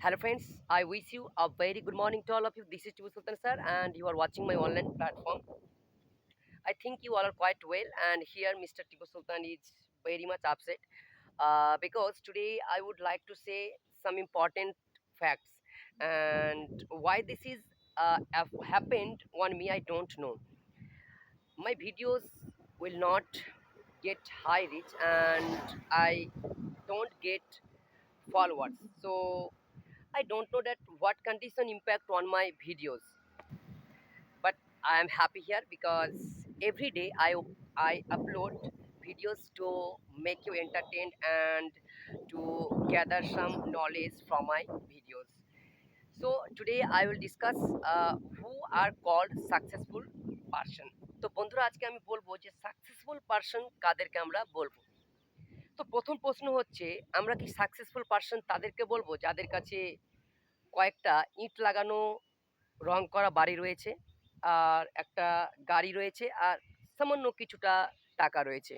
Hello friends, I wish you a very good morning to all of you. This is Tibu Sultan sir and you are watching my online platform. I think you all are quite well and here Mr. Tibu Sultan is very much upset because today I would like to say some important facts and why this is happened on me I don't know. My videos will not get high reach and I don't get followers. So I don't know that what condition impact on my videos, but I am happy here because every day I upload videos to make you entertained and to gather some knowledge from my videos. So today I will discuss who are called successful person. তো বন্ধুরা আজকে আমি বলবো যে successful person কাদেরকে আমরা বলবো। তো প্রথম প্রশ্ন হচ্ছে আমরা কি সাকসেসফুল পার্সন তাদেরকে বলবো যাদের কাছে কয়েকটা ইট লাগানো রং করা বাড়ি রয়েছে আর একটা গাড়ি রয়েছে আর সামান্য কিছুটা টাকা রয়েছে।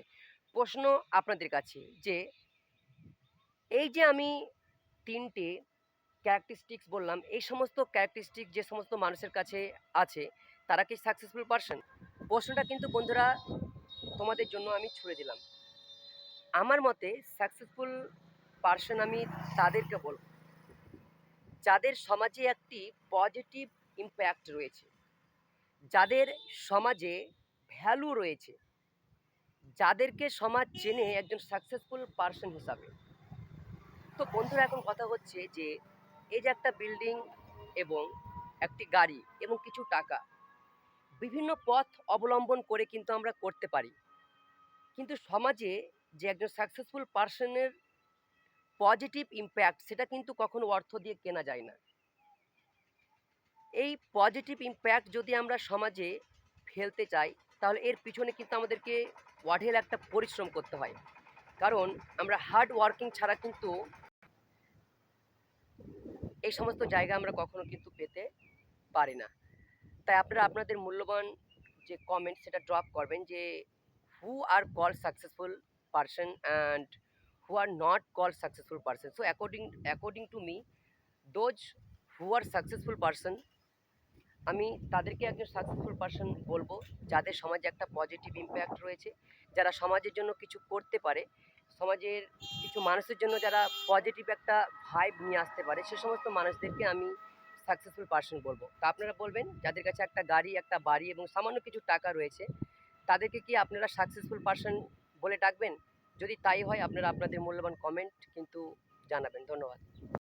প্রশ্ন আপনাদের কাছে যে এই যে আমি ৩টে ক্যারেক্টারিস্টিক্স বললাম, এই সমস্ত ক্যারেক্টারিস্টিক যে সমস্ত মানুষের কাছে আছে তারা কি সাকসেসফুল পারসন? প্রশ্নটা কিন্তু বন্ধুরা তোমাদের জন্য আমি ছুড়ে দিলাম। আমার মতে সাকসেসফুল পারসন আমি তাদেরকে বলব যাদের সমাজে একটি পজিটিভ ইম্প্যাক্ট রয়েছে, যাদের সমাজে ভ্যালু রয়েছে, যাদেরকে সমাজ চেনে একজন সাকসেসফুল পারসন হিসাবে। তো বন্ধুরা এখন কথা হচ্ছে যে এই যে একটা বিল্ডিং এবং একটি গাড়ি এবং কিছু টাকা বিভিন্ন পথ অবলম্বন করে কিন্তু আমরা করতে পারি, কিন্তু সমাজে যে একজন সাকসেসফুল পারসনের পজিটিভ ইম্প্যাক্ট সেটা কিন্তু কখনো অর্থ দিয়ে কেনা যায় না। এই পজিটিভ ইম্প্যাক্ট যদি আমরা সমাজে ফেলতে চাই তাহলে এর পিছনে কিন্তু আমাদেরকে অঢেল একটা পরিশ্রম করতে হয়, কারণ আমরা হার্ড ওয়ার্কিং ছাড়া কিন্তু এই সমস্ত জায়গা আমরা কখনো কিন্তু পেতে পারি না। তাই আপনারা আপনাদের মূল্যবান যে কমেন্ট সেটা ড্রপ করবেন যে who are call successful person and who are not call successful person. So according to me those who are successful person, আমি তাদেরকে একজন সাকসেসফুল পারসন বলবো যাদের সমাজে একটা পজিটিভ ইম্প্যাক্ট রয়েছে, যারা সমাজের জন্য কিছু করতে পারে, সমাজের কিছু মানুষের জন্য যারা পজিটিভ একটা ভাইব নিয়ে আসতে পারে, সে সমস্ত মানুষদেরকে আমি সাকসেসফুল পারসন বলবো। তা আপনারা বলবেন যাদের কাছে একটা গাড়ি, একটা বাড়ি এবং সামান্য কিছু টাকা রয়েছে তাদেরকে কি আপনারা সাকসেসফুল পারসন বলে ডাকবেন? যদি তাই হয় আপনারা আপনাদের মূল্যবান কমেন্ট কিন্তু জানাবেন। ধন্যবাদ।